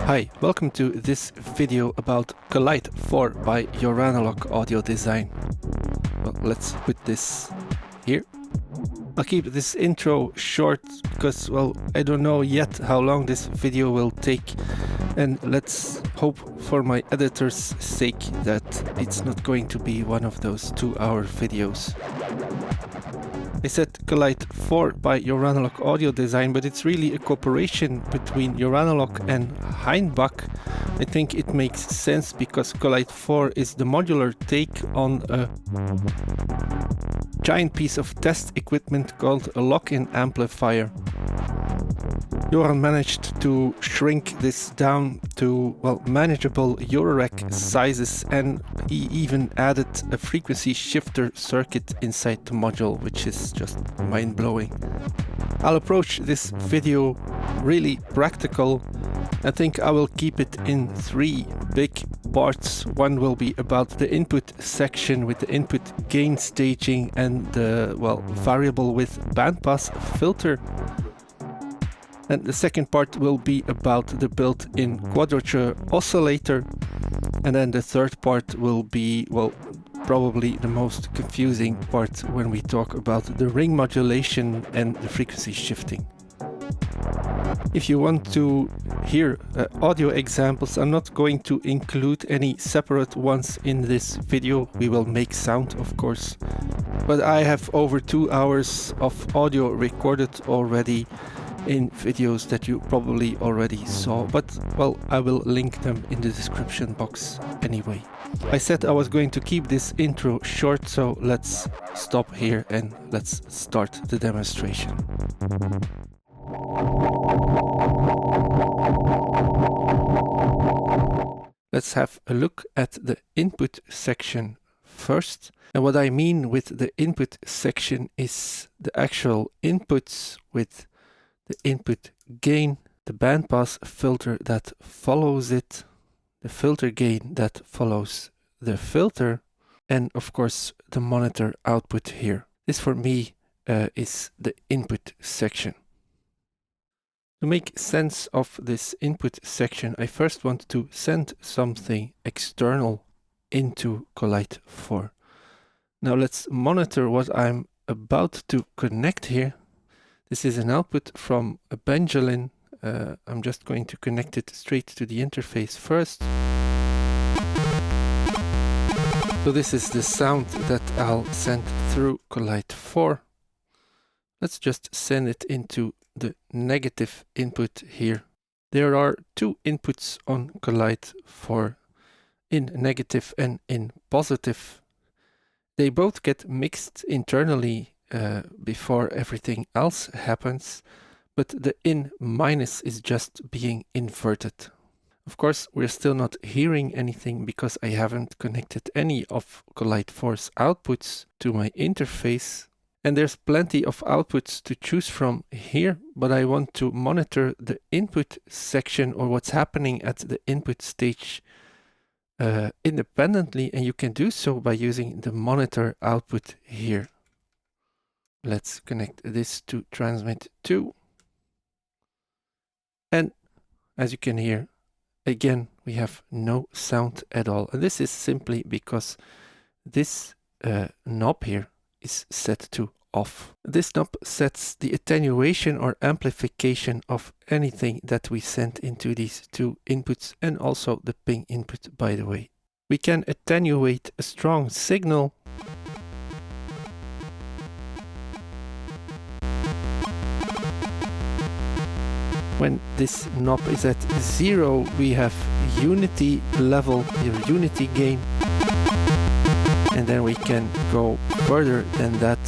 Hi, welcome to this video about Collide 4 by Joranalogue Audio Design. Well, let's put this here. I'll keep this intro short because, well, I don't know yet how long this video will take, and let's hope for my editor's sake that it's not going to be one of those 2-hour videos. I said Collide 4 by Joranalogue Audio Design, but it's really a cooperation between Joranalogue and Hainbach. I think it makes sense because Collide 4 is the modular take on a giant piece of test equipment called a lock-in amplifier. Joran managed to shrink this down to, well, manageable eurorack sizes, and he even added a frequency shifter circuit inside the module, which is just mind-blowing. I'll approach this video really practical. I think I will keep it in 3 big parts. One will be about the input section with the input gain staging and the, well, variable width bandpass filter. And the second part will be about the built-in quadrature oscillator. And then the third part will be, well, probably the most confusing part when we talk about the ring modulation and the frequency shifting. If you want to hear audio examples, I'm not going to include any separate ones in this video. We will make sound, of course. But I have over 2 hours of audio recorded already in videos that you probably already saw, but, well, I will link them in the description box anyway. I said I was going to keep this intro short, so let's stop here and let's start the demonstration. Let's have a look at the input section first. And what I mean with the input section is the actual inputs with the input gain, the bandpass filter that follows it, the filter gain that follows the filter, and of course the monitor output here. This for me is the input section. To make sense of this input section, I first want to send something external into Collide 4. Now let's monitor what I'm about to connect here. This is an output from a Belgian. I'm just going to connect it straight to the interface first. So this is the sound that I'll send through Collide 4. Let's just send it into the negative input here. There are 2 inputs on Collide 4, in negative and in positive. They both get mixed internally before everything else happens, but the in minus is just being inverted. Of course, we're still not hearing anything because I haven't connected any of Collide 4's outputs to my interface. And there's plenty of outputs to choose from here, but I want to monitor the input section or what's happening at the input stage independently, and you can do so by using the monitor output here. Let's connect this to transmit 2. And as you can hear, again, we have no sound at all. And this is simply because this knob here is set to off. This knob sets the attenuation or amplification of anything that we send into these 2 inputs, and also the ping input, by the way. We can attenuate a strong signal . When this knob is at 0, we have unity level, or unity gain. And then we can go further than that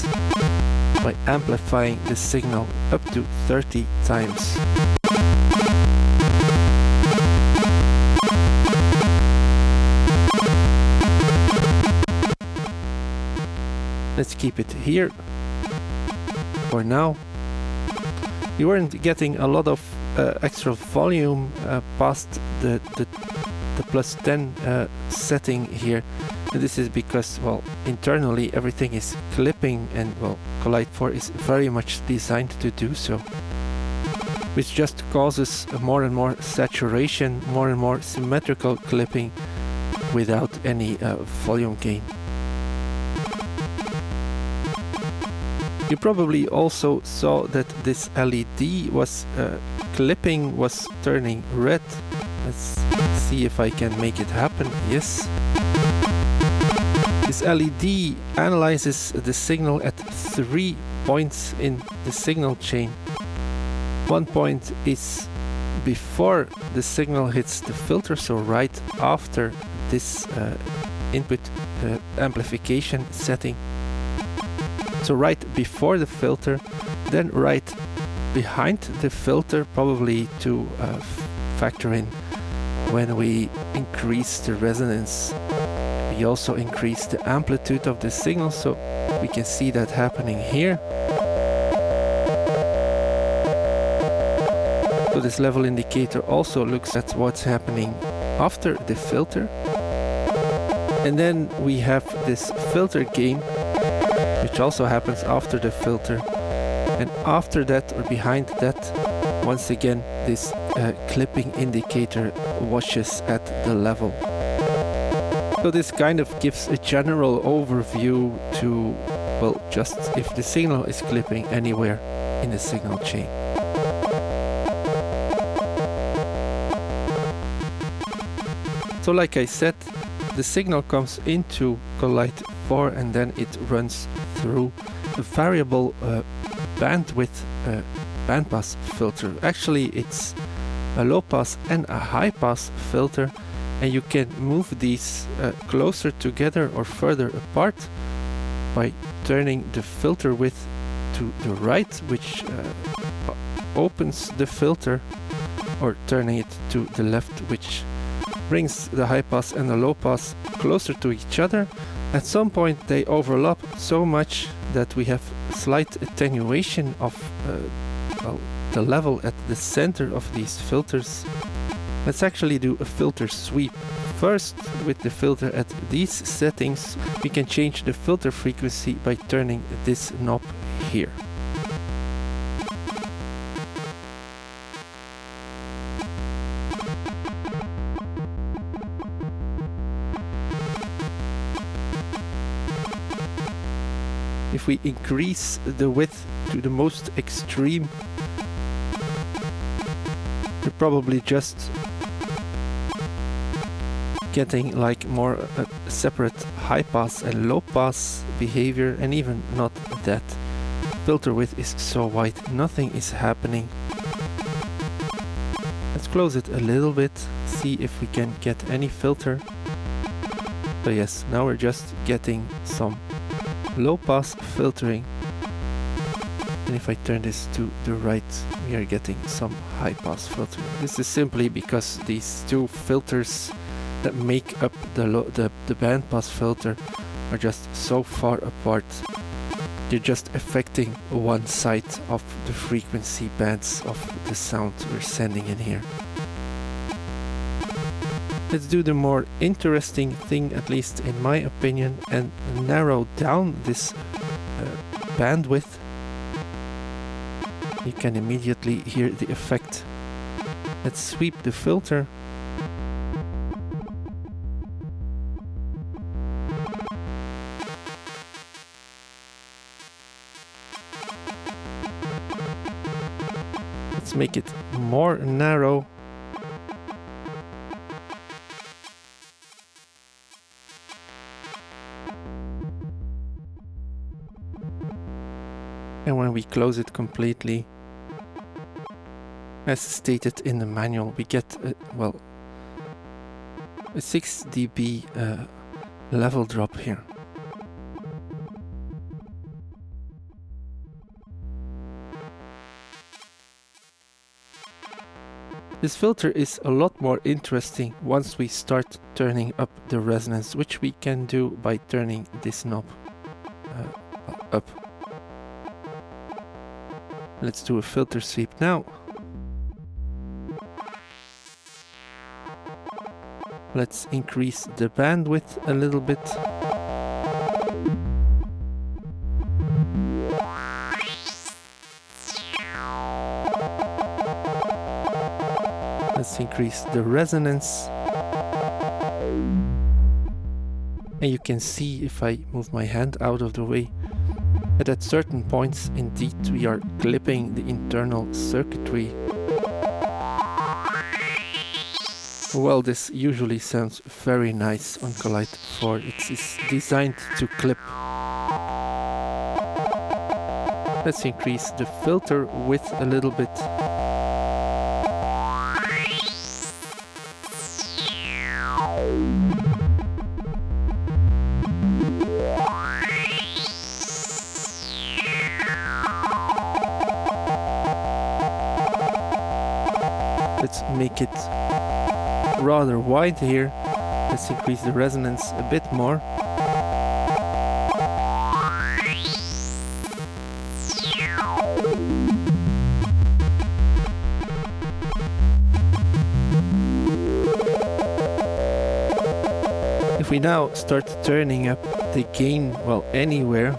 by amplifying the signal up to 30 times. Let's keep it here for now. You weren't getting a lot of extra volume past the +10 setting here. And this is because, well, internally everything is clipping, and well, Collide 4 is very much designed to do so, which just causes more and more saturation, more and more symmetrical clipping without any volume gain. You probably also saw that this LED was clipping was turning red. Let's see if I can make it happen. Yes. This LED analyzes the signal at 3 points in the signal chain. One point is before the signal hits the filter, so right after this input amplification setting. So right before the filter, then right behind the filter, probably to factor in when we increase the resonance. We also increase the amplitude of the signal, so we can see that happening here. So this level indicator also looks at what's happening after the filter. And then we have this filter gain, which also happens after the filter. And after that, or behind that, once again, this clipping indicator watches at the level. So this kind of gives a general overview to, well, just if the signal is clipping anywhere in the signal chain. So like I said, the signal comes into Collide 4 and then it runs through a variable bandwidth bandpass filter. Actually, it's a low pass and a high pass filter, and you can move these closer together or further apart by turning the filter width to the right, which opens the filter, or turning it to the left, which brings the high pass and the low pass closer to each other. At some point they overlap so much that we have slight attenuation of well, the level at the center of these filters. Let's actually do a filter sweep. First, with the filter at these settings, we can change the filter frequency by turning this knob here. If we increase the width to the most extreme, you're probably just getting like more separate high pass and low pass behavior, and even not that. Filter width is so wide, nothing is happening. Let's close it a little bit, see if we can get any filter. So yes, now we're just getting some low pass filtering, and if I turn this to the right, we are getting some high pass filtering. This is simply because these two filters that make up the band pass filter are just so far apart. They're just affecting one side of the frequency bands of the sound we're sending in here. Let's do the more interesting thing, at least in my opinion, and narrow down this bandwidth. You can immediately hear the effect. Let's sweep the filter. Let's make it more narrow. And when we close it completely, as stated in the manual, we get a 6 dB level drop here. This filter is a lot more interesting once we start turning up the resonance, which we can do by turning this knob up. Let's do a filter sweep now. Let's increase the bandwidth a little bit. Let's increase the resonance. And you can see, if I move my hand out of the way, that at certain points indeed we are clipping the internal circuitry. Well, this usually sounds very nice on Collide 4. It's designed to clip. Let's increase the filter width a little bit. Let's make it rather wide here. Let's increase the resonance a bit more. If we now start turning up the gain, well, anywhere,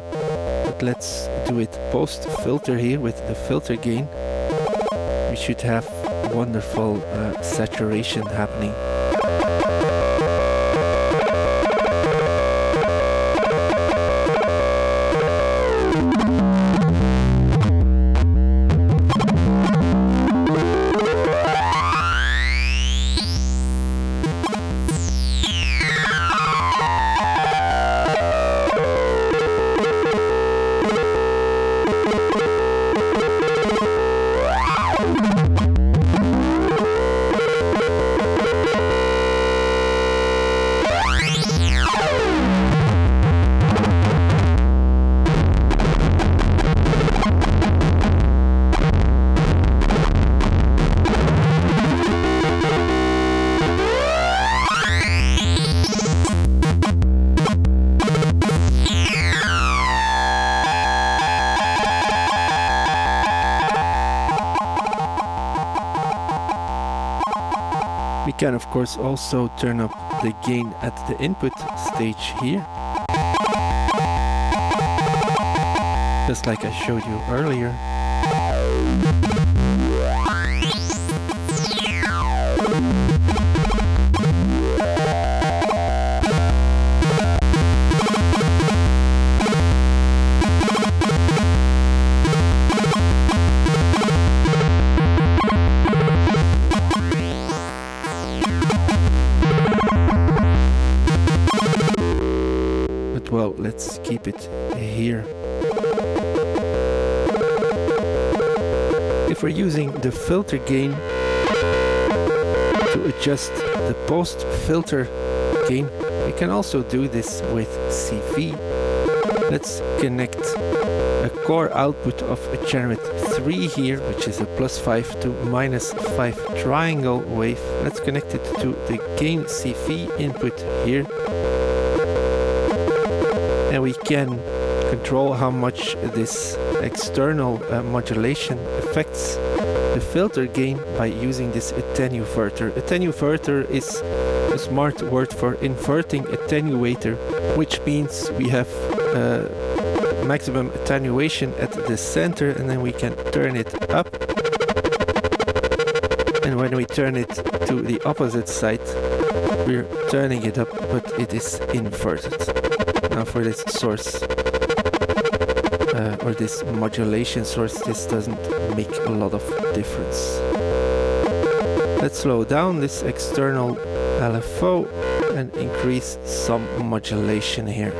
but let's do it post filter here with the filter gain, we should have wonderful saturation happening. We can of course also turn up the gain at the input stage here, just like I showed you earlier. Well, let's keep it here. If we're using the filter gain to adjust the post filter gain, we can also do this with CV. Let's connect a core output of a generate 3 here, which is a +5 to -5 triangle wave. Let's connect it to the gain CV input here. And we can control how much this external modulation affects the filter gain by using this attenuverter. Attenuverter is a smart word for inverting attenuator, which means we have maximum attenuation at the center, and then we can turn it up. And when we turn it to the opposite side, we're turning it up, but it is inverted. Now for this source, or this modulation source, this doesn't make a lot of difference. Let's slow down this external LFO and increase some modulation here.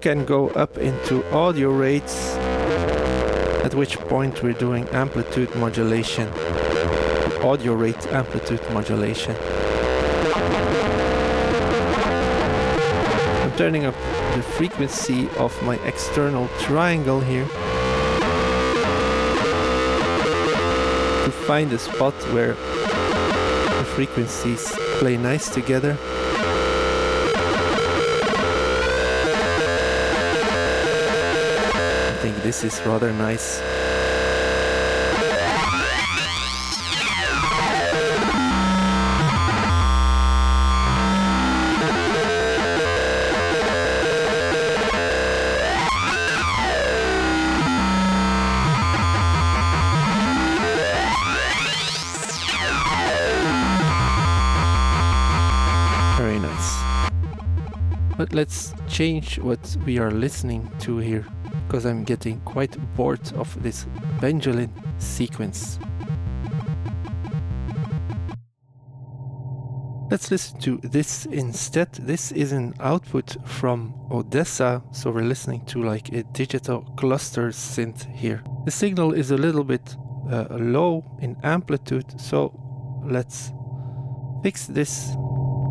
Can go up into audio rates, at which point we're doing amplitude modulation, audio rate amplitude modulation. I'm turning up the frequency of my external triangle here. find a spot where the frequencies play nice together. I think this is rather nice. Very nice. But let's change what we are listening to here, because I'm getting quite bored of this Benjamin sequence. Let's listen to this instead. This is an output from Odessa, so we're listening to like a digital cluster synth here. The signal is a little bit low in amplitude, so let's fix this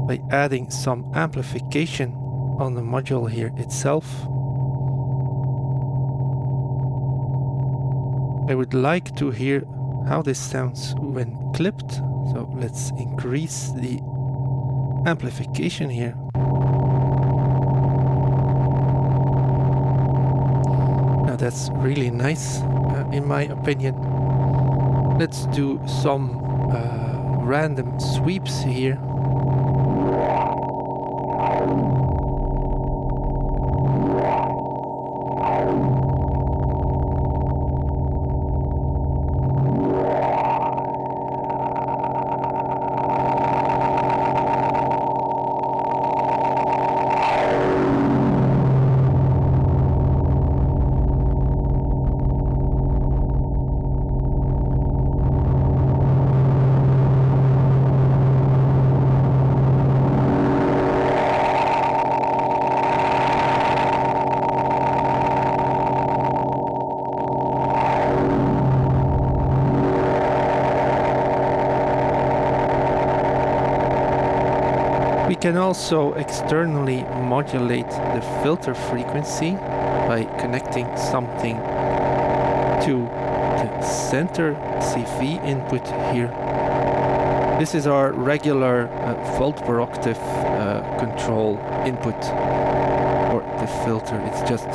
by adding some amplification on the module here itself. I would like to hear how this sounds when clipped, so let's increase the amplification here. Now that's really nice in my opinion. Let's do some random sweeps here. We can also externally modulate the filter frequency by connecting something to the center CV input here. This is our regular volt per octave control input for the filter. It's just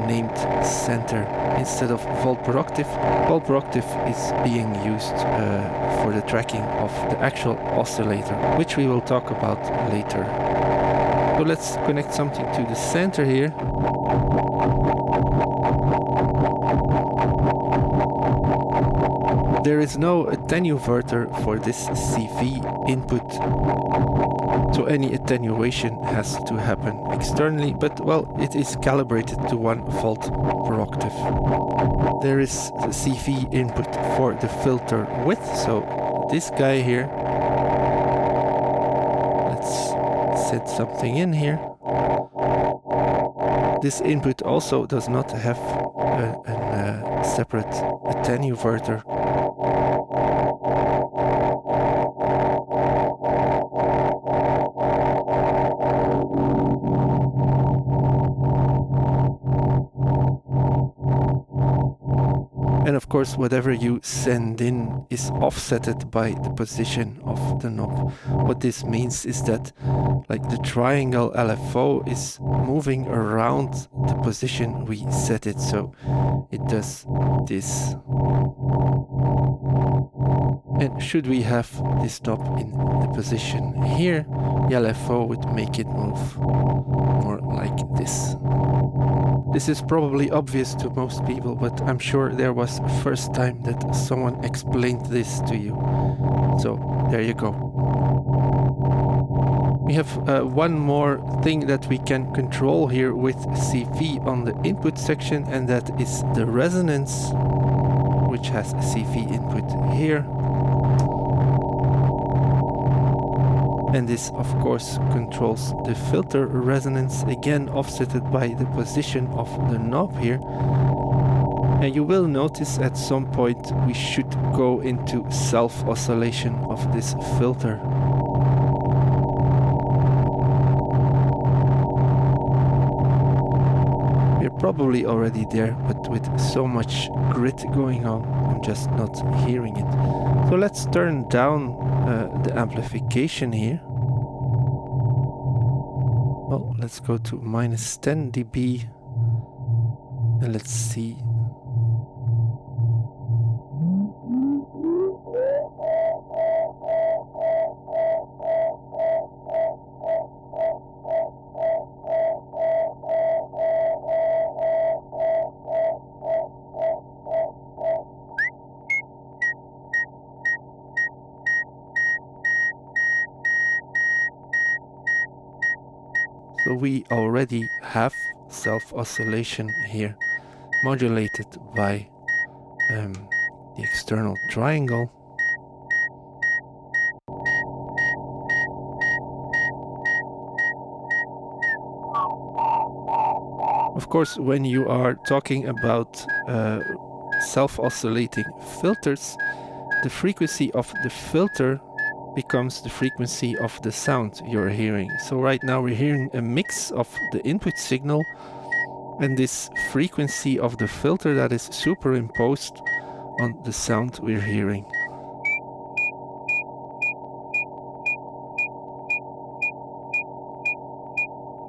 named center instead of volt per octave. Volt per octave is being used for the tracking of the actual oscillator, which we will talk about later. So let's connect something to the center here. There is no attenuverter for this CV input, so any attenuation has to happen externally, but well, it is calibrated to 1 volt per octave. There is the CV input for the filter width, so this guy here. Let's set something in here. This input also does not have a separate attenuverter. And of course, whatever you send in is offsetted by the position of the knob. What this means is that like the triangle LFO is moving around the position we set it, so it does this. And should we have this knob in the position here, the LFO would make it move more like this. This is probably obvious to most people, but I'm sure there was a first time that someone explained this to you. So there you go. We have one more thing that we can control here with CV on the input section, and that is the resonance, which has a CV input here. And this of course controls the filter resonance, again offsetted by the position of the knob here. And you will notice at some point we should go into self-oscillation of this filter. We're probably already there, but with so much grit going on, I'm just not hearing it. So let's turn down the amplification here. Well, let's go to -10 dB and let's see. So we already have self-oscillation here, modulated by the external triangle. Of course, when you are talking about self-oscillating filters, the frequency of the filter becomes the frequency of the sound you're hearing. So right now we're hearing a mix of the input signal and this frequency of the filter that is superimposed on the sound we're hearing.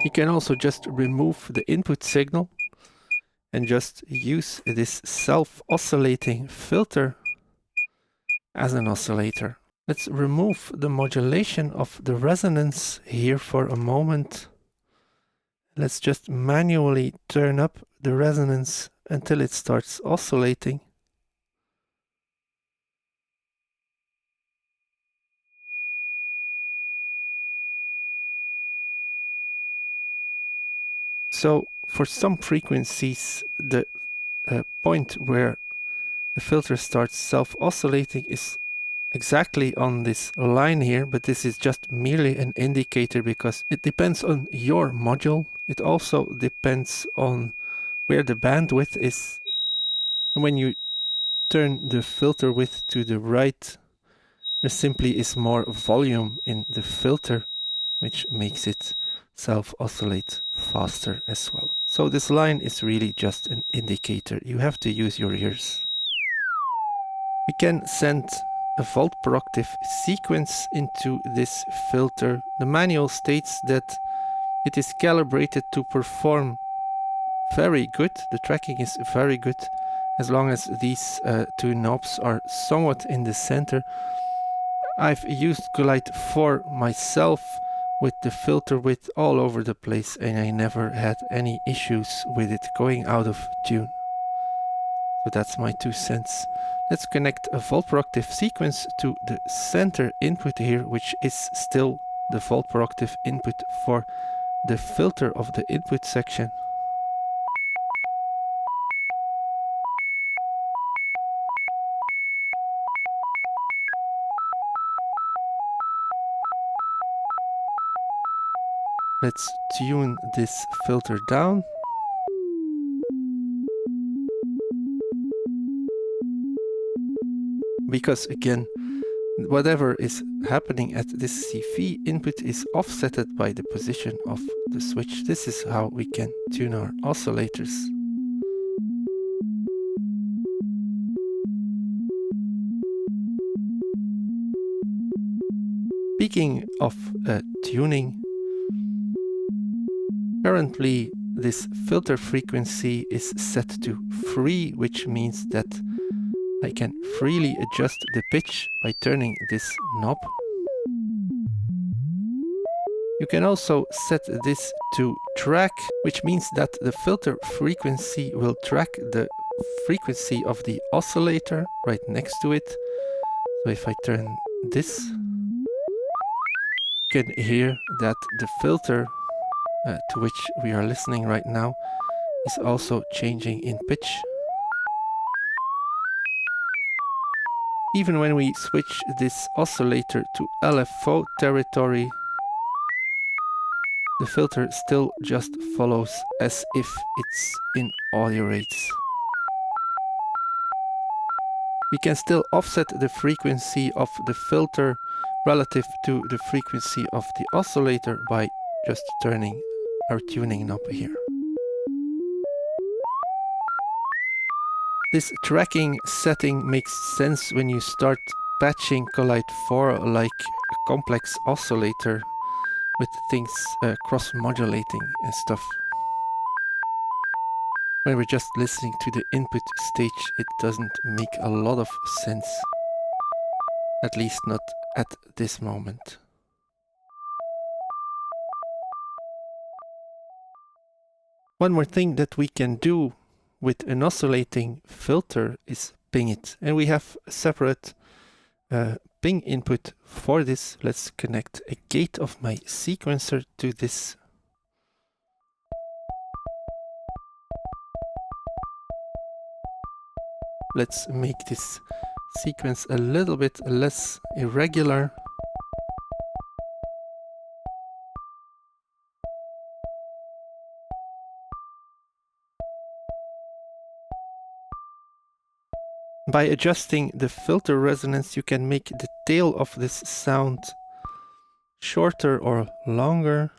You can also just remove the input signal and just use this self-oscillating filter as an oscillator. Let's remove the modulation of the resonance here for a moment. Let's just manually turn up the resonance until it starts oscillating. So for some frequencies, the point where the filter starts self-oscillating is exactly on this line here, but this is just merely an indicator because it depends on your module. It also depends on where the bandwidth is. And when you turn the filter width to the right, there simply is more volume in the filter, which makes it self-oscillate faster as well. So this line is really just an indicator. You have to use your ears. We can send a volt per octave sequence into this filter. The manual states that it is calibrated to perform very good. The tracking is very good as long as these two knobs are somewhat in the center. I've used Collide for myself with the filter width all over the place and I never had any issues with it going out of tune. So that's my 2 cents. Let's connect a volt per octave sequence to the center input here, which is still the volt per octave input for the filter of the input section. Let's tune this filter down. Because again, whatever is happening at this CV input is offsetted by the position of the switch. This is how we can tune our oscillators. Speaking of tuning, currently this filter frequency is set to free, which means that I can freely adjust the pitch by turning this knob. You can also set this to track, which means that the filter frequency will track the frequency of the oscillator right next to it. So if I turn this, you can hear that the filter to which we are listening right now is also changing in pitch. Even when we switch this oscillator to LFO territory, the filter still just follows as if it's in audio rates. We can still offset the frequency of the filter relative to the frequency of the oscillator by just turning our tuning knob here. This tracking setting makes sense when you start patching Collide 4 like a complex oscillator with things cross-modulating and stuff. When we're just listening to the input stage, it doesn't make a lot of sense. At least not at this moment. One more thing that we can do with an oscillating filter is ping it. And we have a separate ping input for this. Let's connect a gate of my sequencer to this. Let's make this sequence a little bit less irregular. By adjusting the filter resonance, you can make the tail of this sound shorter or longer.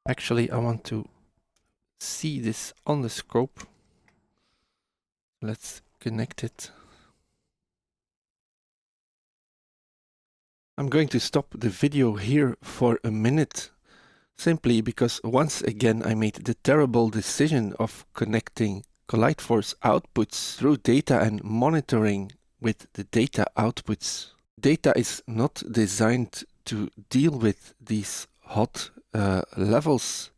Actually, I want to see this on the scope. Let's connect it. I'm going to stop the video here for a minute, simply because once again I made the terrible decision of connecting Collide 4's outputs through data and monitoring with the data outputs. Data is not designed to deal with these hot levels.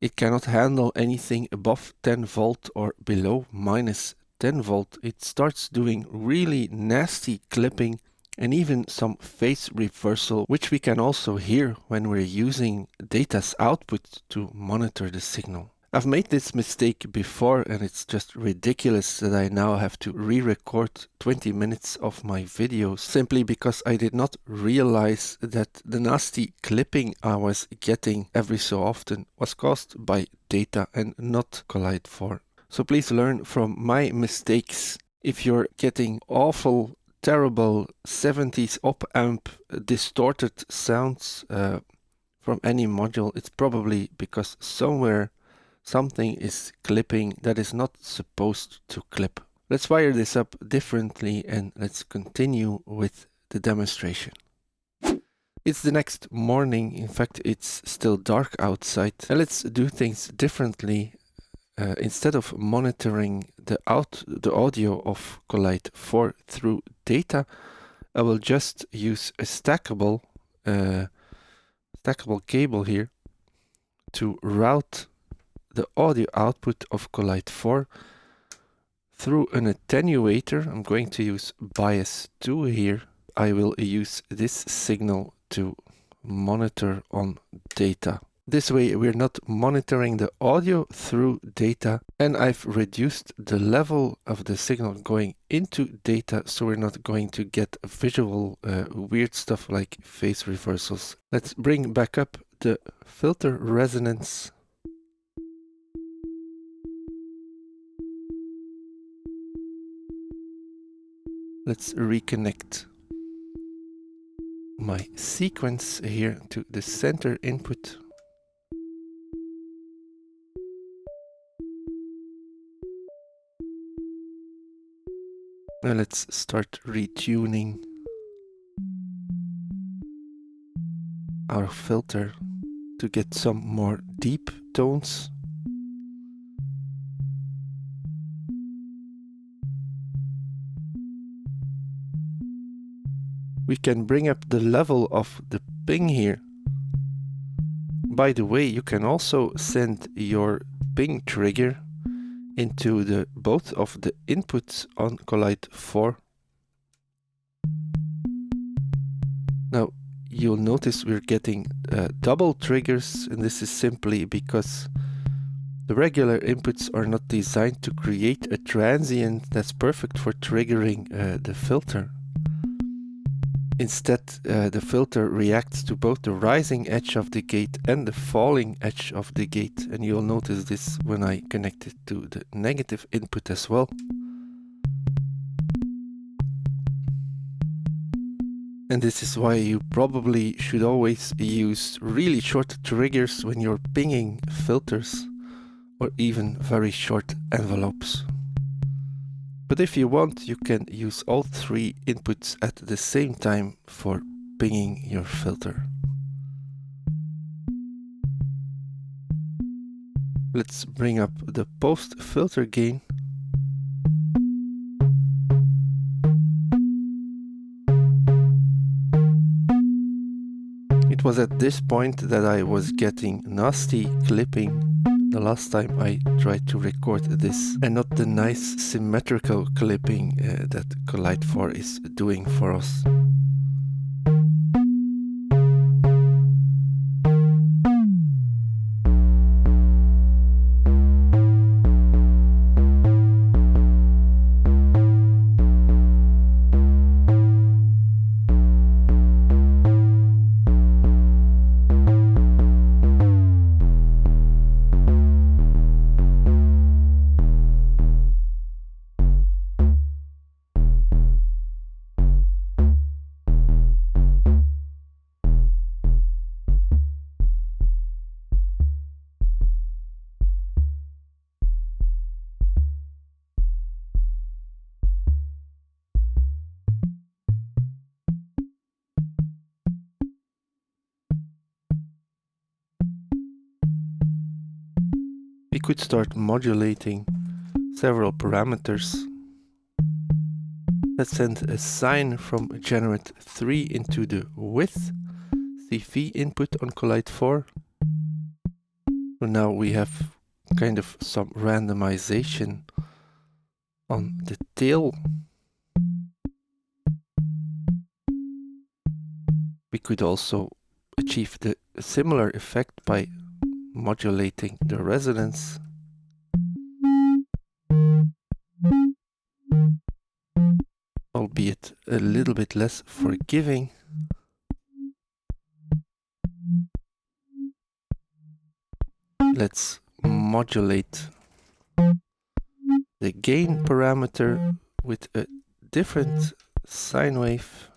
It cannot handle anything above 10 volt or below minus 10 volt. It starts doing really nasty clipping and even some phase reversal, which we can also hear when we're using data's output to monitor the signal. I've made this mistake before and it's just ridiculous that I now have to re-record 20 minutes of my videos simply because I did not realize that the nasty clipping I was getting every so often was caused by data and not Collide 4. So please learn from my mistakes. If you're getting awful, terrible 70s op-amp distorted sounds from any module, it's probably because somewhere something is clipping that is not supposed to clip. Let's wire this up differently and let's continue with the demonstration. It's the next morning, in fact it's still dark outside, and let's do things differently. Instead of monitoring the audio of Collide 4 through data, I will just use a stackable cable here to route the audio output of Collide 4 through an attenuator. I'm going to use bias 2 here. I will use this signal to monitor on data. This way we're not monitoring the audio through data, and I've reduced the level of the signal going into data so we're not going to get visual weird stuff like phase reversals. Let's bring back up the filter resonance. Let's reconnect my sequence here to the center input. Now let's start retuning our filter to get some more deep tones. We can bring up the level of the ping here. By the way, you can also send your ping trigger into the both of the inputs on Collide 4. Now you'll notice we're getting double triggers, and this is simply because the regular inputs are not designed to create a transient that's perfect for triggering the filter. Instead, the filter reacts to both the rising edge of the gate and the falling edge of the gate, and you'll notice this when I connect it to the negative input as well. And this is why you probably should always use really short triggers when you're pinging filters, or even very short envelopes. But if you want, you can use all three inputs at the same time for pinging your filter. Let's bring up the post filter gain. It was at this point that I was getting nasty clipping the last time I tried to record this, and not the nice symmetrical clipping that Collide 4 is doing for us. We could start modulating several parameters. Let's send a sine from generate 3 into the width CV input on Collide 4. So now we have kind of some randomization on the tail. We could also achieve the similar effect by modulating the resonance. Albeit a little bit less forgiving. Let's modulate the gain parameter with a different sine wave.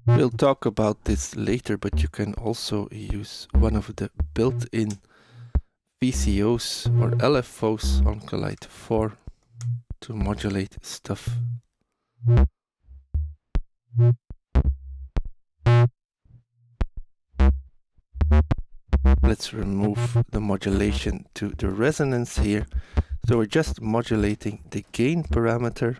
We'll talk about this later, but you can also use one of the built-in VCOs or LFOs on Collide 4 to modulate stuff. Let's remove the modulation to the resonance here. So we're just modulating the gain parameter.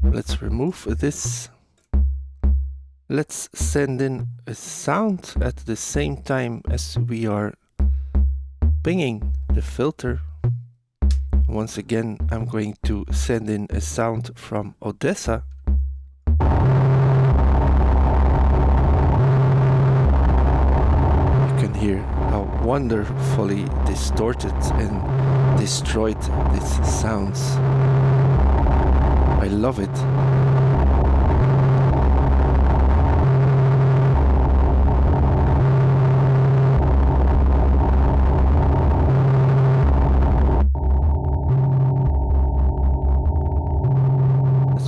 Let's remove this. Let's send in a sound at the same time as we are pinging the filter. Once again, I'm going to send in a sound from Odessa. You can hear how wonderfully distorted and destroyed this sounds. I love it.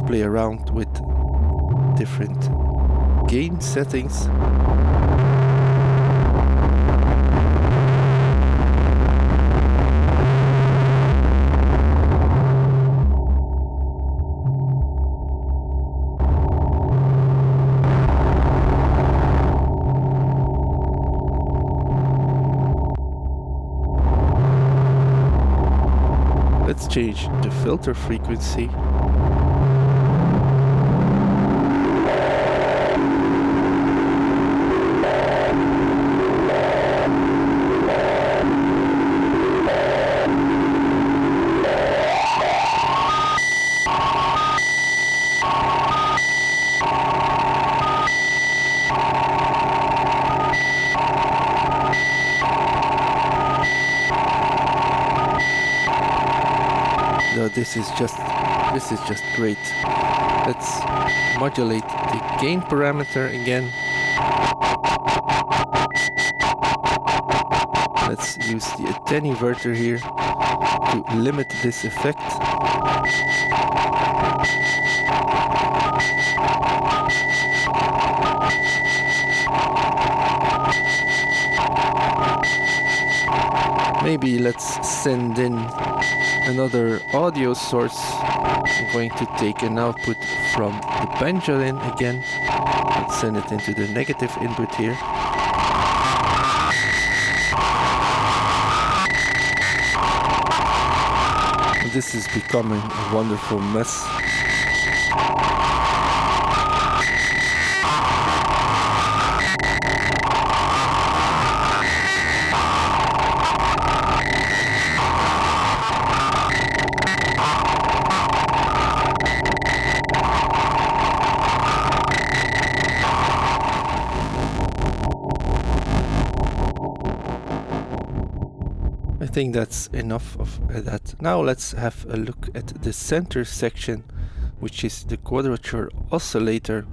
Play around with different gain settings. Let's change the filter frequency. this is just great. Let's modulate the gain parameter again. Let's use the attenuator here to limit this effect. Maybe let's send in another audio source. I'm going to take an output from the banjolin again. Let's send it into the negative input here. This is becoming a wonderful mess. I think that's enough of that. Now let's have a look at the center section, which is the quadrature oscillator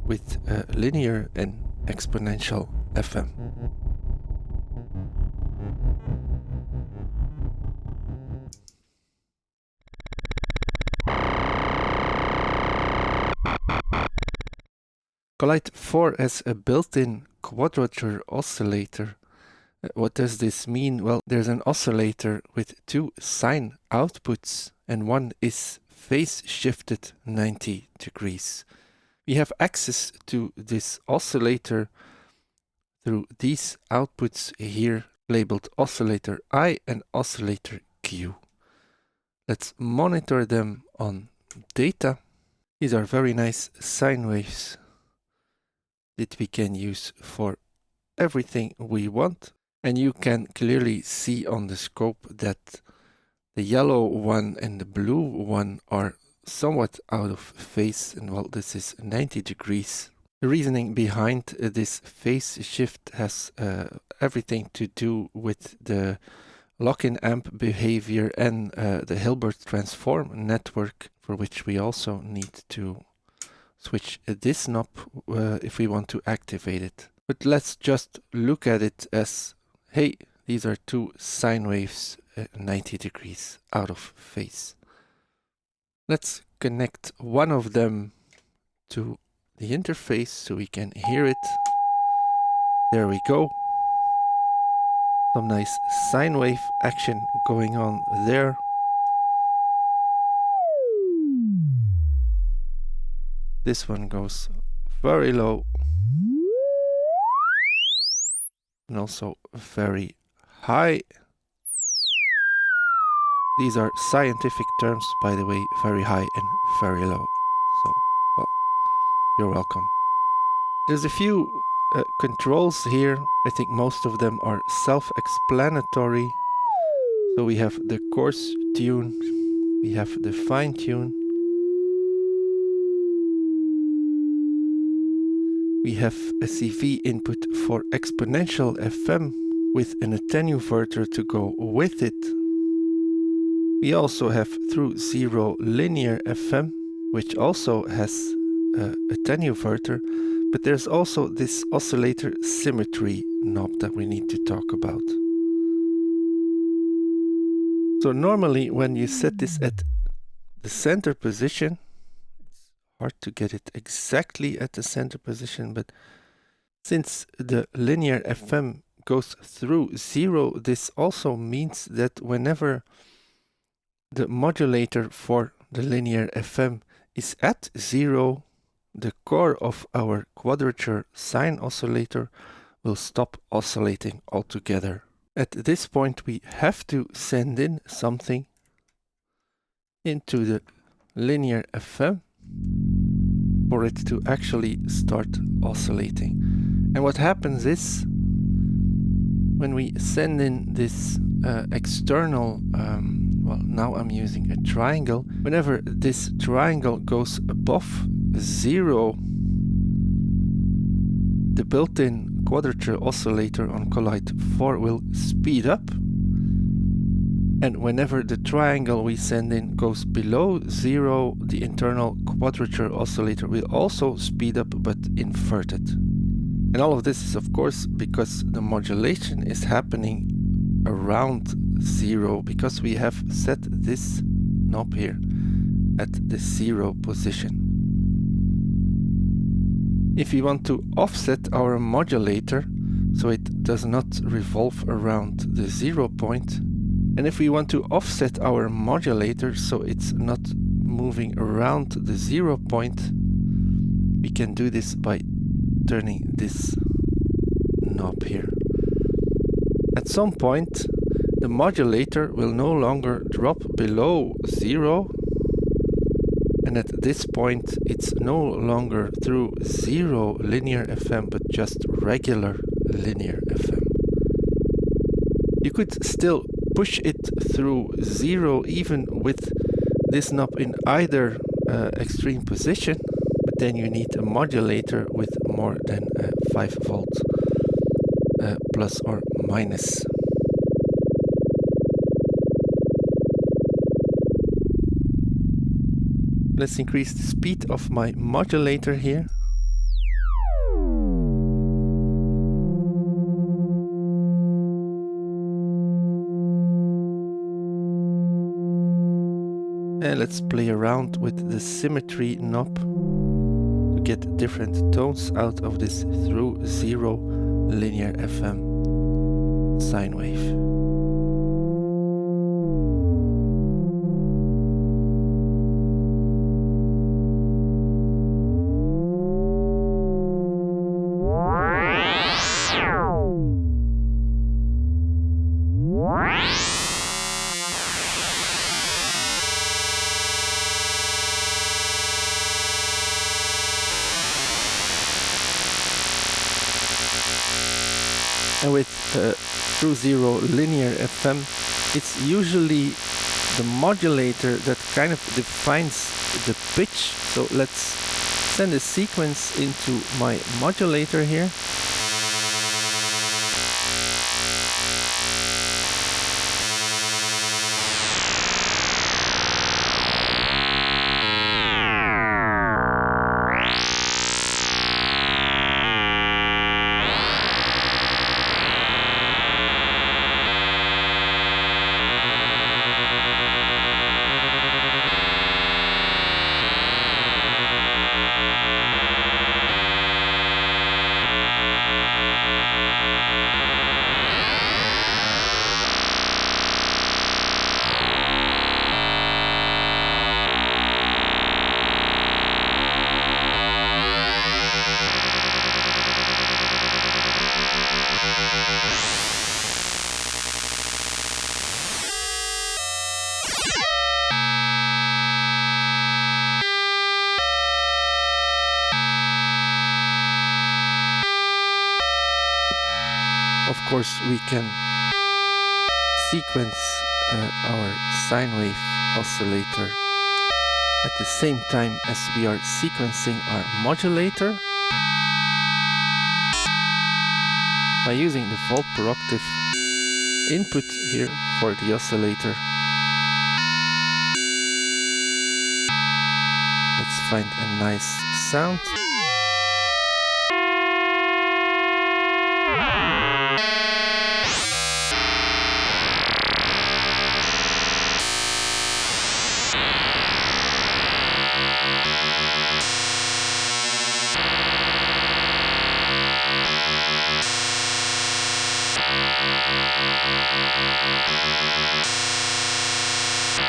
with linear and exponential FM. Collide 4 has a built-in quadrature oscillator. What does this mean? Well, there's an oscillator with two sine outputs and one is phase shifted 90 degrees. We have access to this oscillator through these outputs here labeled oscillator I and oscillator Q. Let's monitor them on data. These are very nice sine waves that we can use for everything we want. And you can clearly see on the scope that the yellow one and the blue one are somewhat out of phase, and well, this is 90 degrees. The reasoning behind this phase shift has everything to do with the lock-in amp behavior and the Hilbert transform network, for which we also need to switch this knob if we want to activate it. But let's just look at it as, hey, these are two sine waves 90 degrees out of phase. Let's connect one of them to the interface so we can hear it. There we go. Some nice sine wave action going on there. This one goes very low and also very high. These are scientific terms, by the way, very high and very low. So, well, you're welcome. There's a few controls here. I think most of them are self-explanatory. So we have the coarse tune, we have the fine tune, we have a CV input for exponential FM with an attenuator to go with it. We also have through zero linear FM, which also has attenuator, but there's also this oscillator symmetry knob that we need to talk about. So normally when you set this at the center position, it's hard to get it exactly at the center position, but since the linear FM goes through zero, this also means that whenever the modulator for the linear FM is at zero, the core of our quadrature sine oscillator will stop oscillating altogether. At this point we have to send in something into the linear FM for it to actually start oscillating. And what happens is, when we send in this external, well, now I'm using a triangle. Whenever this triangle goes above zero, the built-in quadrature oscillator on Collide 4 will speed up. And whenever the triangle we send in goes below 0, the internal quadrature oscillator will also speed up but inverted. And all of this is of course because the modulation is happening around 0, because we have set this knob here at the 0 position. If we want to offset our modulator so it does not revolve around the 0 point, and if we want to offset our modulator so it's not moving around the 0 point, we can do this by turning this knob here. At some point, the modulator will no longer drop below 0, and at this point it's no longer through 0 linear FM but just regular linear FM. You could still push it through 0 even with this knob in either extreme position, but then you need a modulator with more than 5 volts plus or minus. Let's increase the speed of my modulator here. And let's play around with the symmetry knob to get different tones out of this through 0 linear FM sine wave. And with through 0 linear FM, it's usually the modulator that kind of defines the pitch. So let's send a sequence into my modulator here. Of course, we can sequence our sine wave oscillator at the same time as we are sequencing our modulator by using the volt per octave input here for the oscillator. Let's find a nice sound.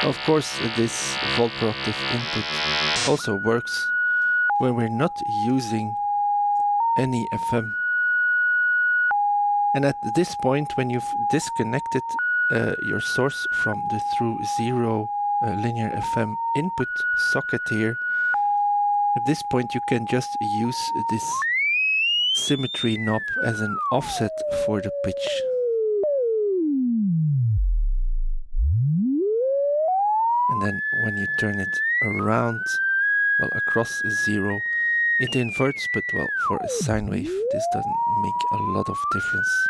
Of course, this volt per octave input also works when we're not using any FM. And at this point, when you've disconnected your source from the through 0 linear FM input socket here, at this point you can just use this symmetry knob as an offset for the pitch. And then when you turn it around, well, across 0, it inverts, but well, for a sine wave, this doesn't make a lot of difference.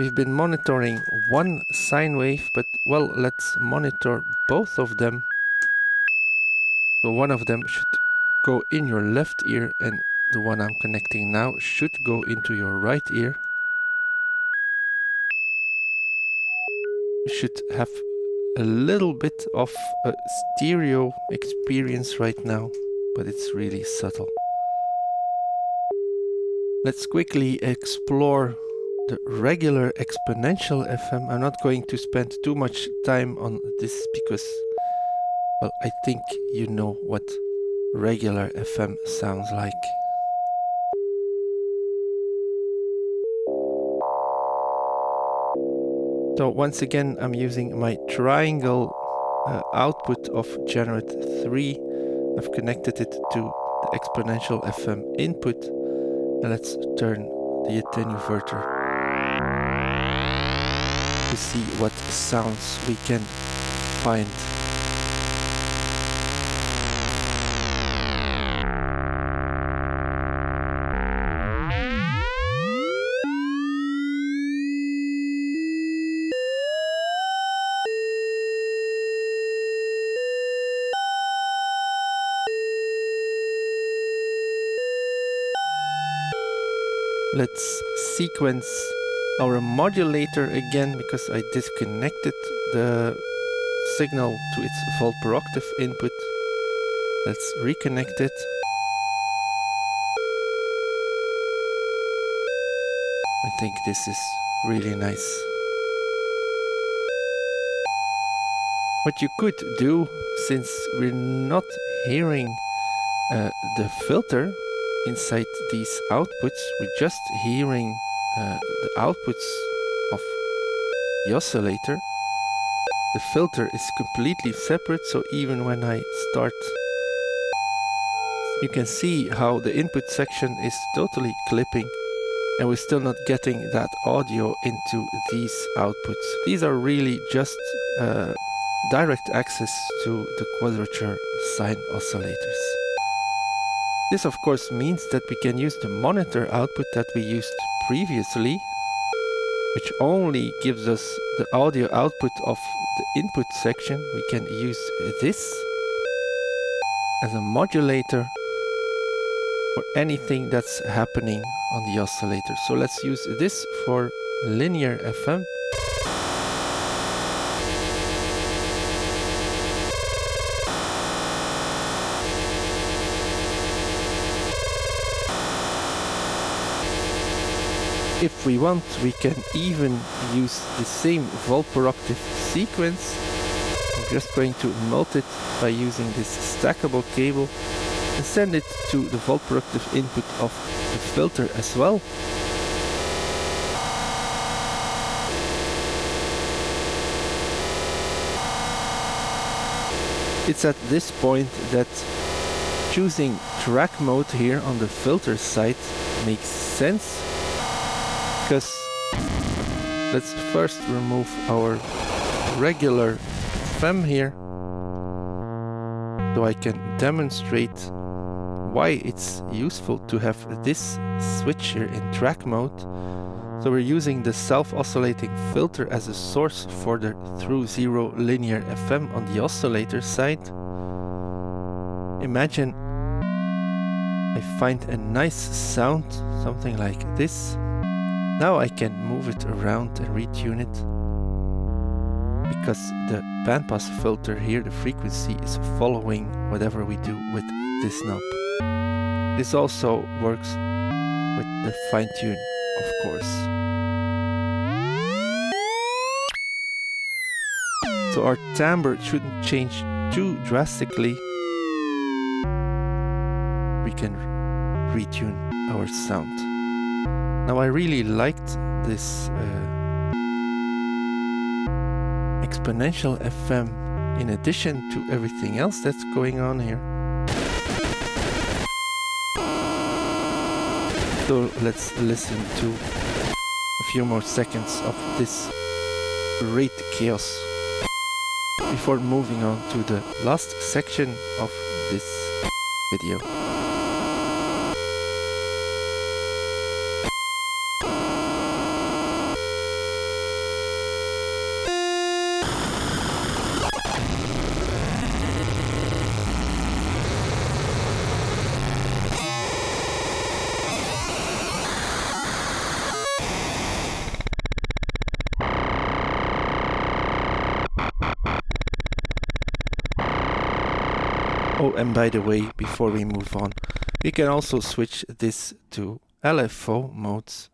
We've been monitoring one sine wave, but well, let's monitor both of them. So one of them should go in your left ear, and the one I'm connecting now should go into your right ear. You should have a little bit of a stereo experience right now, but it's really subtle. Let's quickly explore the regular exponential FM. I'm not going to spend too much time on this because, well, I think you know what regular FM sounds like. So once again, I'm using my triangle output of Generate 3. I've connected it to the exponential FM input. And let's turn the attenuverter to see what sounds we can find. Let's sequence our modulator again because I disconnected the signal to its volt per octave input. Let's reconnect it. I think this is really nice. What you could do, since we're not hearing the filter inside these outputs, we're just hearing the outputs of the oscillator. The filter is completely separate, so even when I start, you can see how the input section is totally clipping, and we're still not getting that audio into these outputs. These are really just direct access to the quadrature sine oscillators. This of course means that we can use the monitor output that we used previously, which only gives us the audio output of the input section. We can use this as a modulator for anything that's happening on the oscillator. So let's use this for linear FM. If we want, we can even use the same volt per octave sequence. I'm just going to melt it by using this stackable cable and send it to the volt per octave input of the filter as well. It's at this point that choosing track mode here on the filter side makes sense. Because let's first remove our regular FM here so I can demonstrate why it's useful to have this switch here in track mode. So we're using the self-oscillating filter as a source for the through zero linear FM on the oscillator side. Imagine I find a nice sound, something like this. Now I can move it around and retune it, because the bandpass filter here, the frequency is following whatever we do with this knob. This also works with the fine tune, of course. So our timbre shouldn't change too drastically. We can retune our sound. Now I really liked this exponential FM in addition to everything else that's going on here. So let's listen to a few more seconds of this great chaos before moving on to the last section of this video. Oh, and by the way, before we move on, we can also switch this to LFO modes,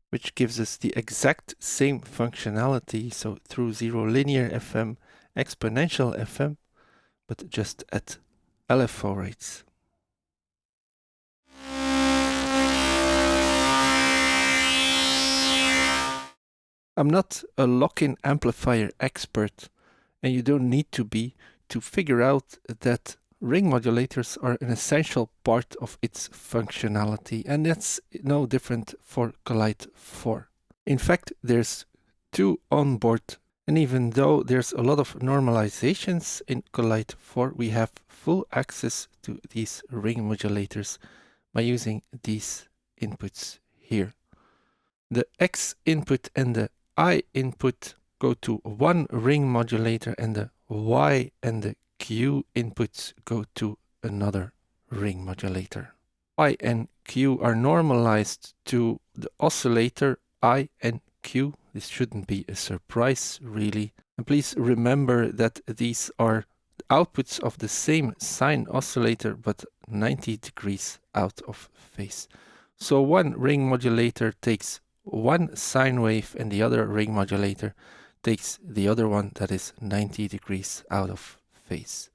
which gives us the exact same functionality, so through 0 linear FM, exponential FM, but just at LFO rates. I'm not a lock-in amplifier expert, and you don't need to be to figure out that ring modulators are an essential part of its functionality, and that's no different for Collide 4. In fact, there's 2 on board, and even though there's a lot of normalizations in Collide 4, we have full access to these ring modulators by using these inputs here. The X input and the I input go to one ring modulator, and the Y and the Q inputs go to another ring modulator. Y and Q are normalized to the oscillator I and Q. This shouldn't be a surprise, really. And please remember that these are the outputs of the same sine oscillator, but 90 degrees out of phase. So one ring modulator takes one sine wave, and the other ring modulator takes the other one that is 90 degrees out of phase.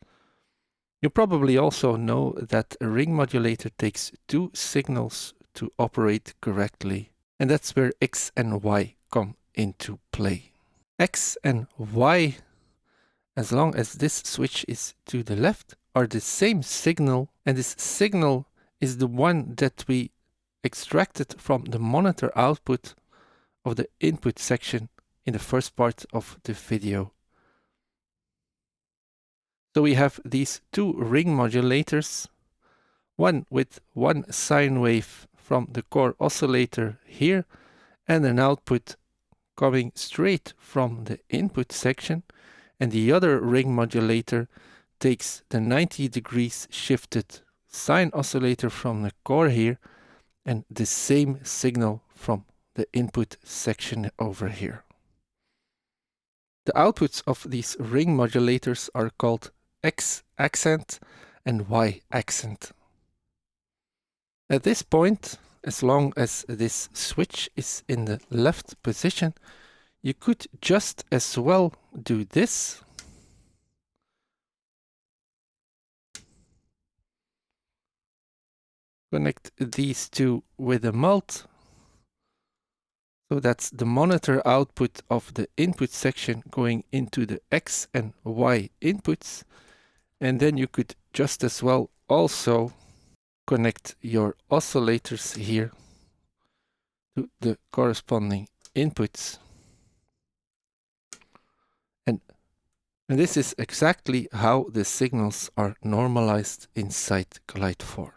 You probably also know that a ring modulator takes 2 signals to operate correctly, and that's where X and Y come into play. X and Y, as long as this switch is to the left, are the same signal, and this signal is the one that we extracted from the monitor output of the input section in the first part of the video. So we have these 2 ring modulators, one with one sine wave from the core oscillator here, and an output coming straight from the input section, and the other ring modulator takes the 90 degrees shifted sine oscillator from the core here, and the same signal from the input section over here. The outputs of these ring modulators are called X accent and Y accent. At this point, as long as this switch is in the left position, you could just as well do this. Connect these two with a mult. So that's the monitor output of the input section going into the X and Y inputs. And then you could just as well also connect your oscillators here to the corresponding inputs. And this is exactly how the signals are normalized inside Collide 4.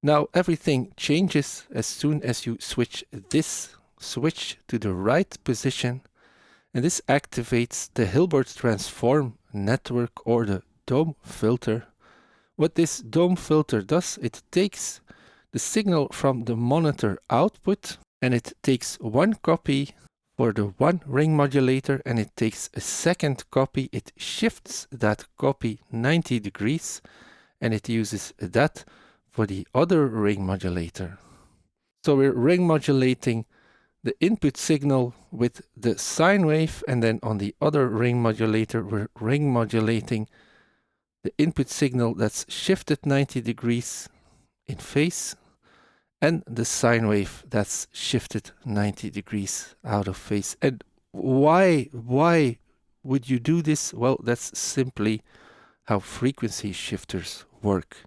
Now everything changes as soon as you switch this switch to the right position, and this activates the Hilbert transform network or the dome filter. What this dome filter does, it takes the signal from the monitor output and it takes one copy for the one ring modulator, and it takes a second copy, it shifts that copy 90 degrees, and it uses that for the other ring modulator. So we're ring modulating the input signal with the sine wave, and then on the other ring modulator we're ring modulating the input signal that's shifted 90 degrees in phase, and the sine wave that's shifted 90 degrees out of phase. And why would you do this? Well, that's simply how frequency shifters work.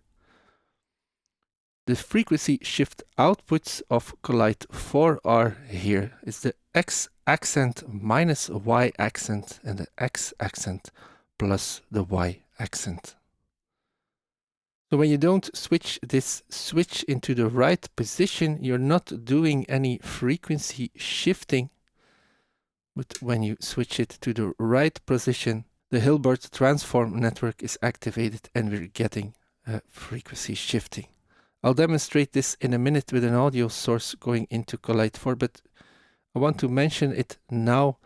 The frequency shift outputs of Collide 4 are here. It's the X accent minus Y accent and the X accent plus the Y accent. So when you don't switch this switch into the right position, you're not doing any frequency shifting. But when you switch it to the right position, the Hilbert transform network is activated and we're getting frequency shifting. I'll demonstrate this in a minute with an audio source going into Collide 4, but I want to mention it now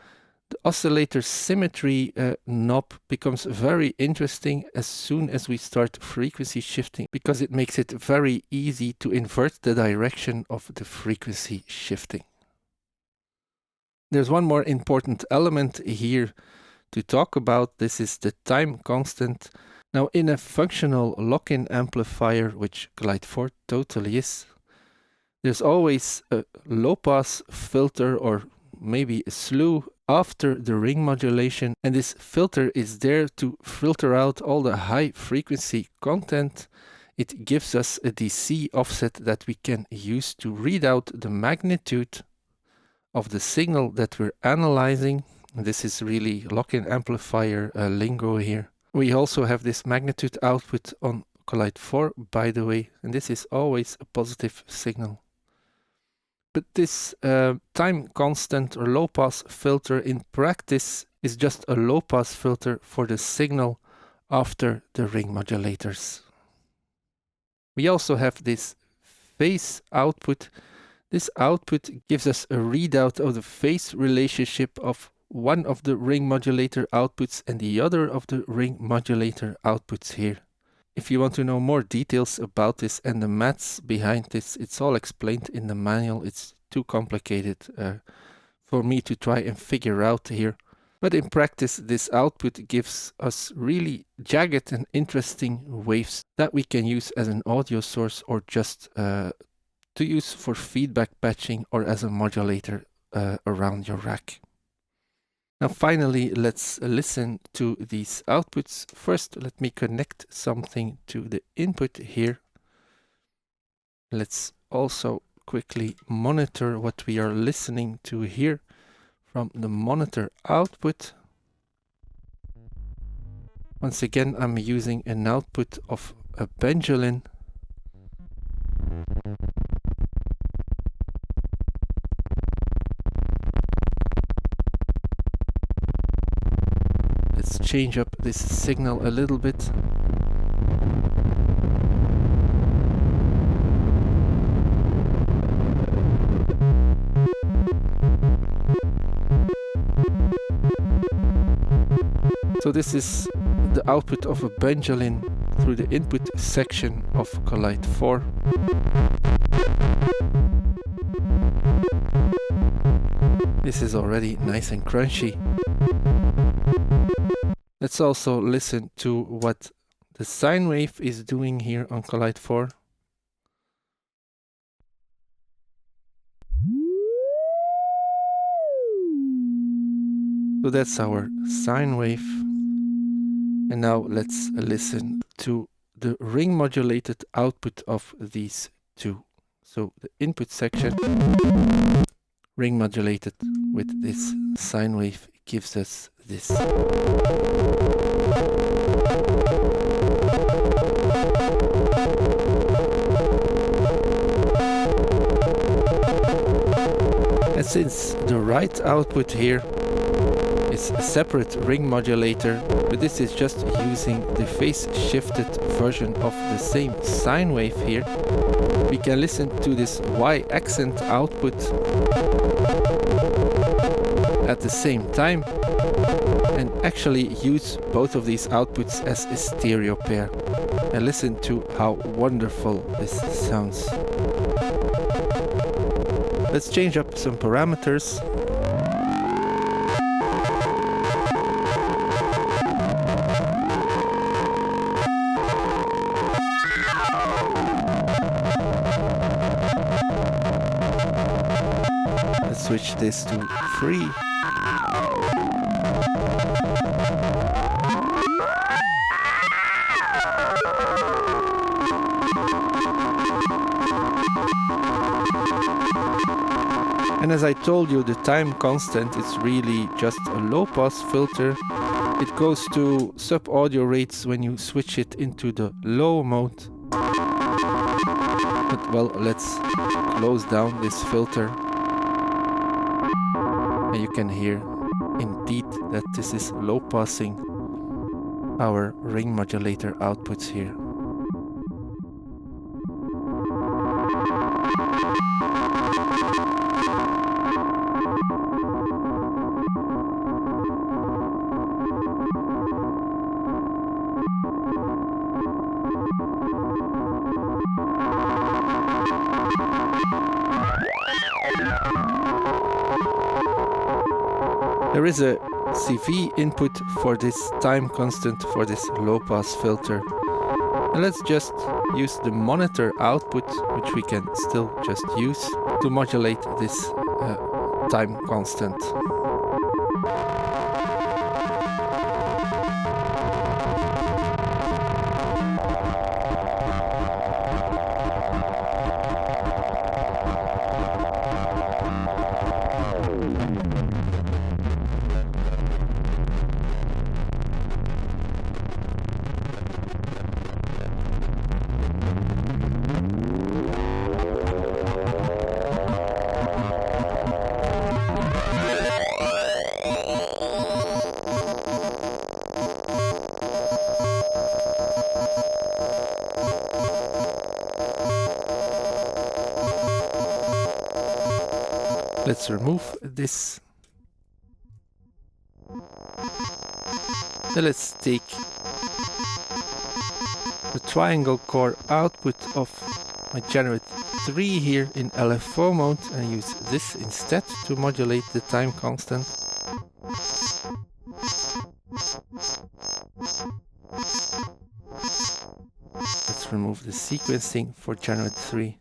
The oscillator symmetry knob becomes very interesting as soon as we start frequency shifting, because it makes it very easy to invert the direction of the frequency shifting. There's one more important element here to talk about. This is the time constant. Now, in a functional lock-in amplifier, which Collide 4 totally is, there's always a low-pass filter or maybe a slew after the ring modulation, and this filter is there to filter out all the high frequency content. It gives us a DC offset that we can use to read out the magnitude of the signal that we're analyzing. This is really lock-in amplifier lingo here. We also have this magnitude output on Collide 4, by the way, and this is always a positive signal. But this time constant or low-pass filter in practice is just a low-pass filter for the signal after the ring modulators. We also have this phase output. This output gives us a readout of the phase relationship of one of the ring modulator outputs and the other of the ring modulator outputs here. If you want to know more details about this and the maths behind this, it's all explained in the manual. It's too complicated for me to try and figure out here. But in practice, this output gives us really jagged and interesting waves that we can use as an audio source or just to use for feedback patching or as a modulator around your rack. Now finally, let's listen to these outputs. First, let me connect something to the input here. Let's also quickly monitor what we are listening to here from the monitor output. Once again, I'm using an output of a Belgian. Let's change up this signal a little bit. So this is the output of a Belgian through the input section of Collide 4. This is already nice and crunchy. Let's also listen to what the sine wave is doing here on Collide 4. So that's our sine wave. And now let's listen to the ring modulated output of these two. So the input section, ring modulated with this sine wave, gives us this. And since the right output here is a separate ring modulator, but this is just using the phase shifted version of the same sine wave here, we can listen to this Y accent output at the same time and actually use both of these outputs as a stereo pair. And listen to how wonderful this sounds. Let's change up some parameters. Let's switch this to 3. And as I told you, the time constant is really just a low pass filter. It goes to sub audio rates when you switch it into the low mode. But well, let's close down this filter. And you can hear indeed that this is low passing our ring modulator outputs here. There is a CV input for this time constant for this low pass filter. And let's just use the monitor output, which we can still just use to modulate this time constant. Let's remove this. Then let's take the triangle core output of my Generate 3 here in LFO mode and use this instead to modulate the time constant. Let's remove the sequencing for Generate 3.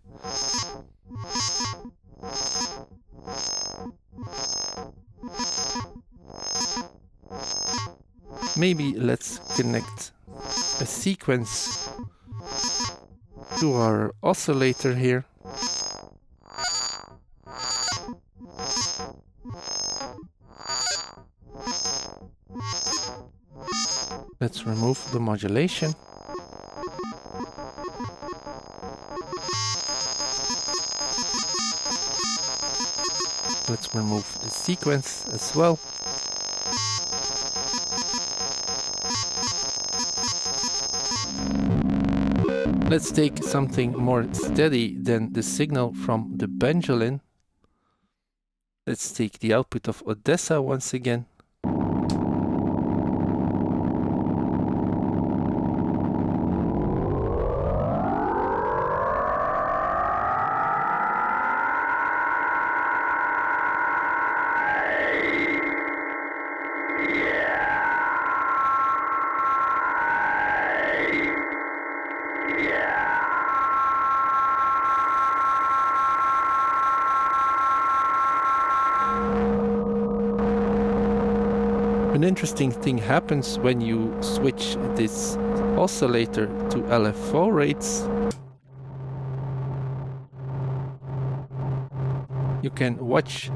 Maybe let's connect a sequence to our oscillator here. Let's remove the modulation. Let's remove the sequence as well. Let's take something more steady than the signal from the Belgian. Let's take the output of Odessa once again. An interesting thing happens when you switch this oscillator to LFO rates. You can watch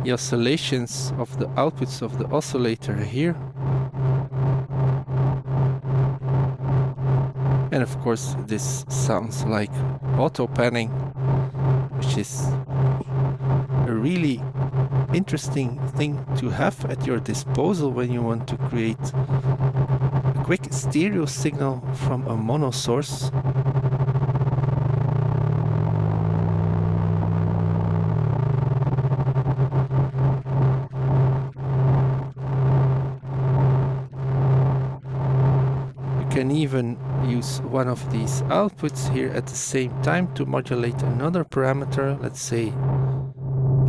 the oscillations of the outputs of the oscillator here. And of course this sounds like auto panning, which is a really interesting thing to have at your disposal when you want to create a quick stereo signal from a mono source. You can even use one of these outputs here at the same time to modulate another parameter, let's say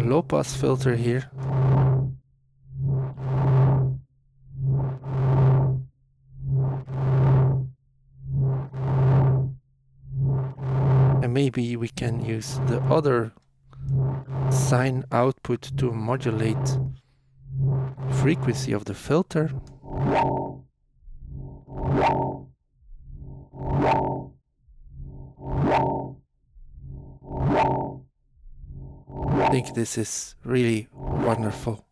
low pass filter here. And maybe we can use the other sine output to modulate the frequency of the filter. I think this is really wonderful.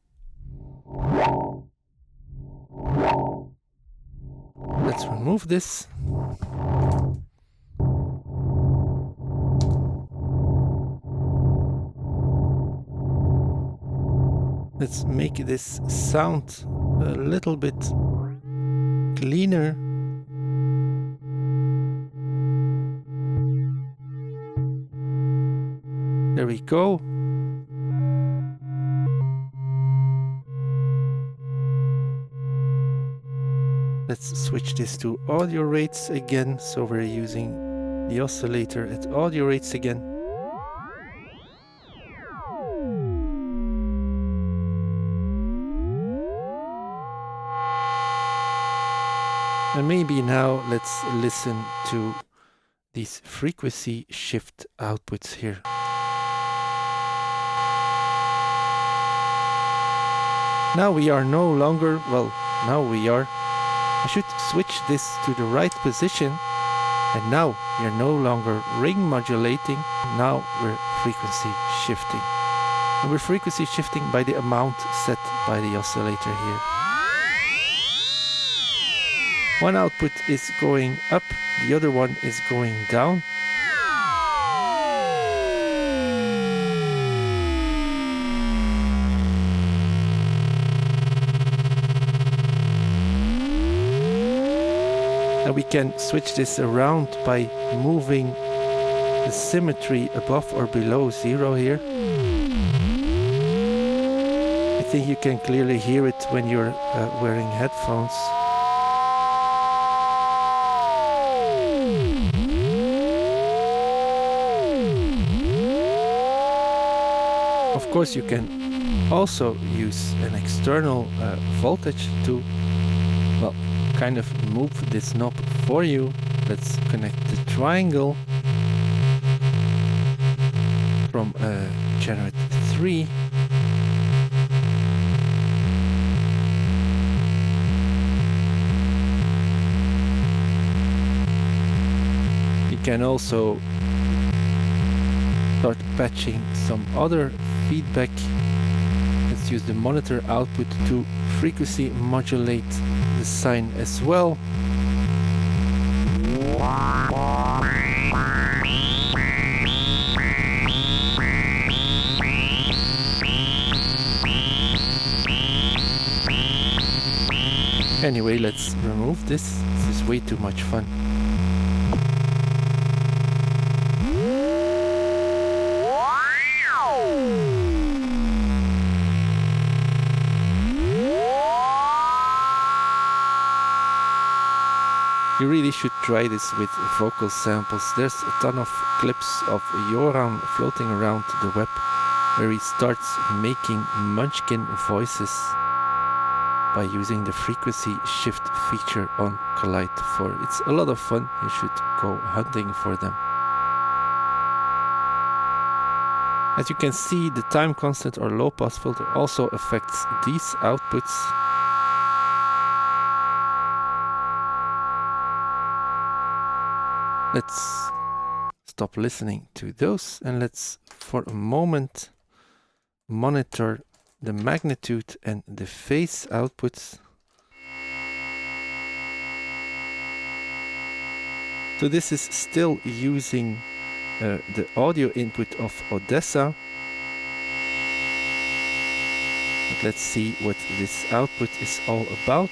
Let's remove this. Let's make this sound a little bit cleaner. There we go. Let's switch this to audio rates again, so we're using the oscillator at audio rates again. And maybe now let's listen to these frequency shift outputs here. Now we are no longer, well, now we are. I should switch this to the right position. And now we are no longer ring modulating, now we're frequency shifting. And we're frequency shifting by the amount set by the oscillator here. One output is going up, the other one is going down. And we can switch this around by moving the symmetry above or below 0 here. I think you can clearly hear it when you're wearing headphones. Of course, you can also use an external voltage to, well, kind of move this knob for you. Let's connect the triangle from generate 3. You can also start patching some other feedback. Let's use the monitor output to frequency modulate the sine as well. Anyway, let's remove this. This is way too much fun. You really should try this with vocal samples. There's a ton of clips of Joran floating around the web where he starts making munchkin voices by using the frequency shift feature on Collide 4. It's a lot of fun. You should go hunting for them. As you can see, the time constant or low pass filter also affects these outputs. Let's stop listening to those and let's for a moment monitor the magnitude and the phase outputs. So this is still using the audio input of Odessa. But let's see what this output is all about.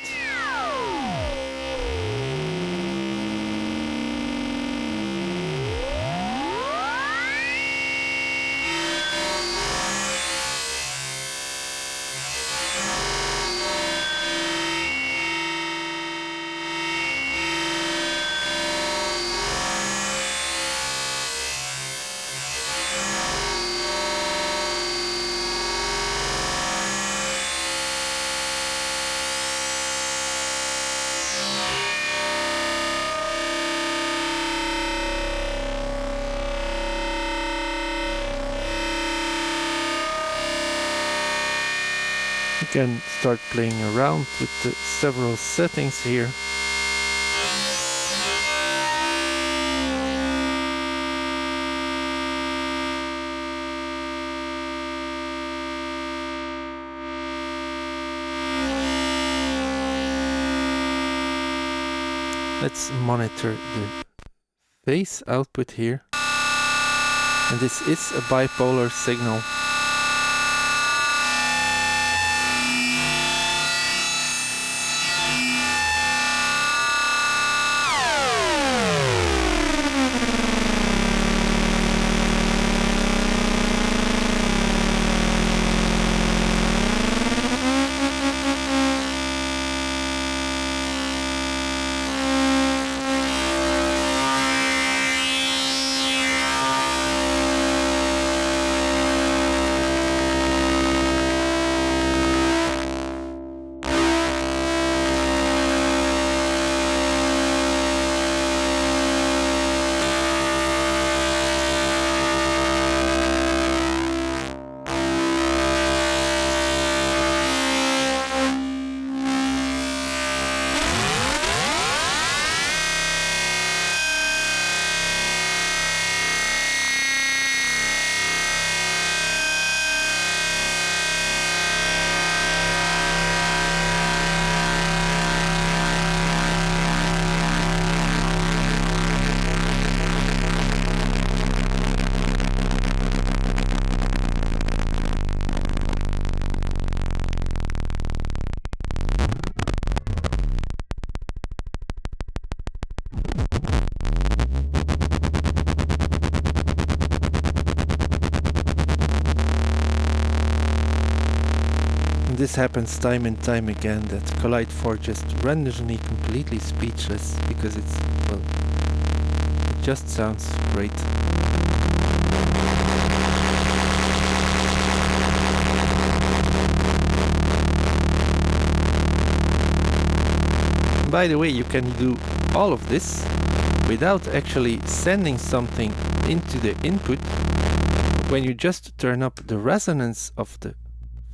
You can start playing around with the several settings here. Let's monitor the phase output here. And this is a bipolar signal. this happens time and time again, that Collide 4 just renders me completely speechless because it's, well, it just sounds great. By the way, you can do all of this without actually sending something into the input. When you just turn up the resonance of the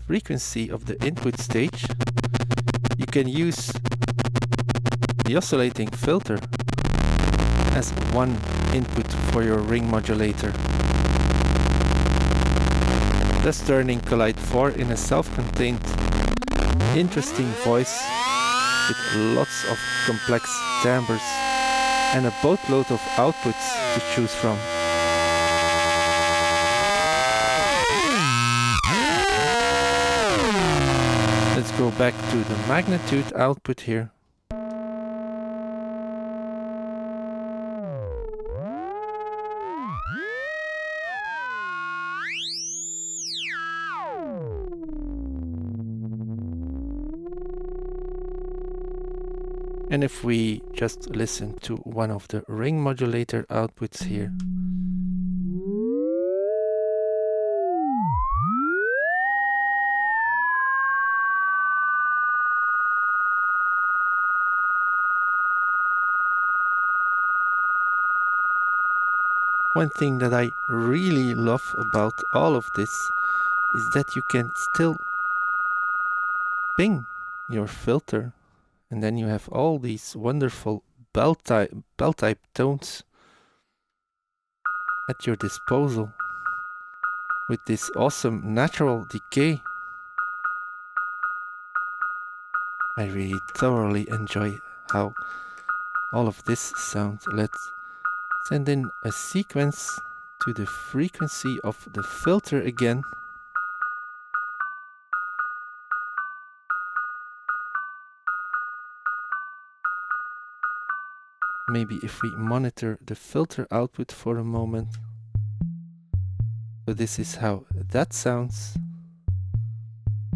frequency of the input stage, you can use the oscillating filter as one input for your ring modulator, thus turning Collide 4 in a self-contained, interesting voice with lots of complex timbres and a boatload of outputs to choose from. Let's go back to the magnitude output here. And if we just listen to one of the ring modulator outputs here. One thing that I really love about all of this is that you can still ping your filter, and then you have all these wonderful bell type tones at your disposal with this awesome natural decay. I really thoroughly enjoy how all of this sounds. Let's send in a sequence to the frequency of the filter again. Maybe if we monitor the filter output for a moment. So this is how that sounds.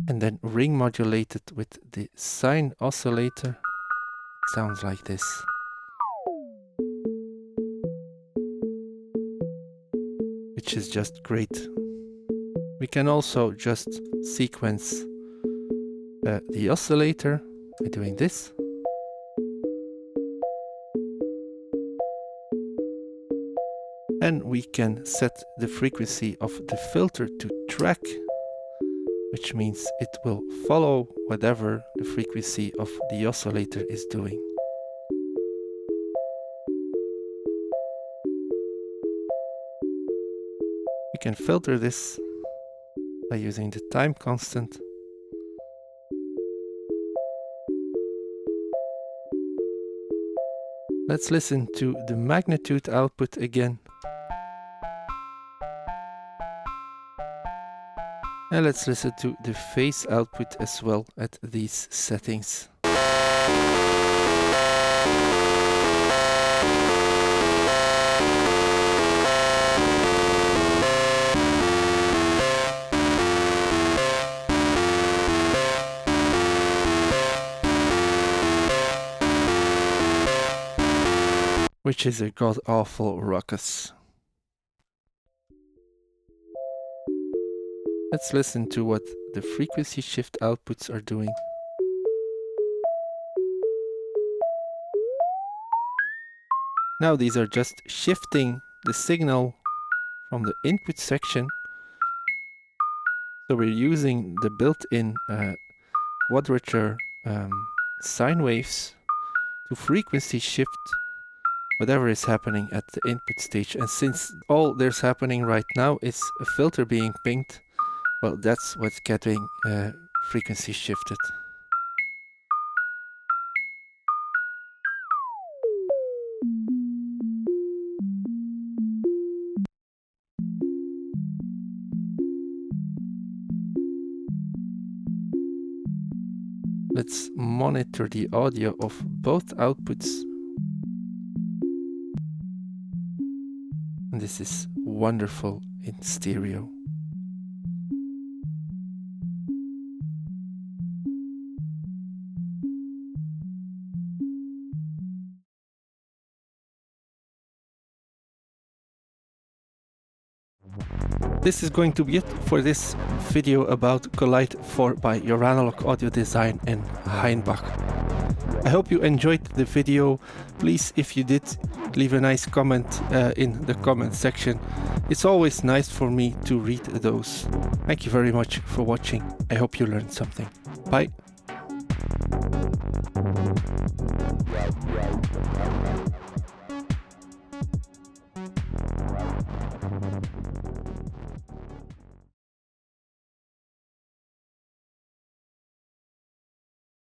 And then ring modulated with the sine oscillator. It sounds like this. Which is just great. We can also just sequence the oscillator by doing this. And we can set the frequency of the filter to track, which means it will follow whatever the frequency of the oscillator is doing. We can filter this by using the time constant. Let's listen to the magnitude output again. And let's listen to the phase output as well at these settings. Which is a god-awful ruckus. Let's listen to what the frequency shift outputs are doing. Now these are just shifting the signal from the input section. So we're using the built-in quadrature sine waves to frequency shift whatever is happening at the input stage. And since all there's happening right now is a filter being pinged, well, that's what's getting frequency shifted. Let's monitor the audio of both outputs. And this is wonderful in stereo. This is going to be it for this video about Collide 4 by Joranalogue Audio Design in Hainbach. I hope you enjoyed the video. Please, if you did, leave a nice comment in the comment section. It's always nice for me to read those. Thank you very much for watching. I hope you learned something. Bye.